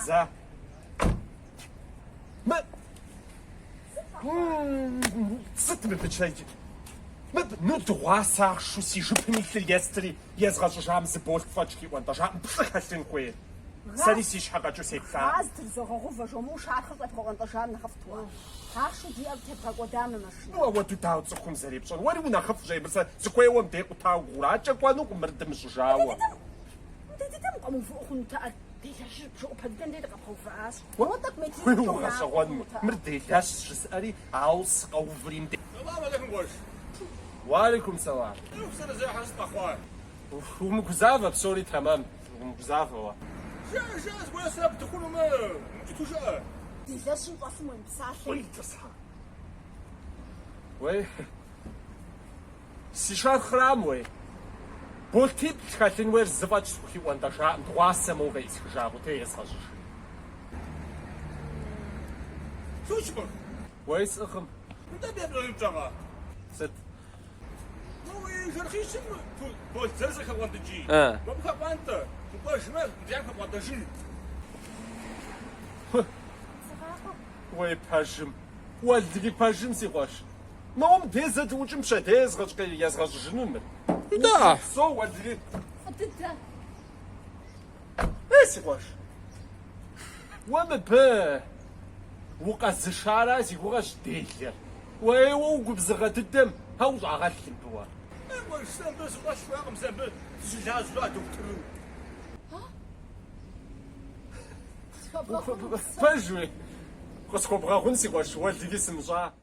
За. Сыт мы починаете? Ну, дуасах шуси жупнитель естри, езгажам за болт фачки, он даже пхахасин хуй. Сарисиш хагачу сейфа. Аз тзогогова жому шархат апгонтажан нахафтуа. Ахшу диаб тепагодам машин. Ну, вот тут аут сухум зарипсон. Вот у нахаф жейбса, сукуевом те утау гурача, квану кумрдым жужао. Дедам кому фухунта. Дедаш жопаден дедак апховас. Вот так мети. Ну, хасагон, мрделяш шсари аус ауврим. السلام عليكم واش وعليكم السلام. نفسنا زي حاسس اخوان ومكزافة بسوري تمام. ومكزافة. جاز ولا ساب تكونوا ما جيتوا جاء Дедаш пасмын псалли. وي تصحى. وي. سيشار خرام وي. بولتيب تخلين وير زفاج سوخي وانداشا دواسة مو غيس خجاغو تيس خجش. شو شبر وي سخم. انت بيبلو يبجغا ست. هو يجرخي شنو بول زرزخ وانت تجي اه. ما بخاف انت تبقى شمال مديانك وانت تجي وي باجم. والدي باجم سيغاش. ما هم ديزت وجم شديز غاش كي يزغاش جنون. لا. سو والدي. Дедам. ايه سيغاش. وما با. وقاز الشارع سيغاش ديلر. وي وقبزغة الدم. هاوز عغالكم بوا. واش سام بس واش فاهم سام جاز لا دكتور باجوي. خاصكم بغاو نسيغاش والدي سمجا.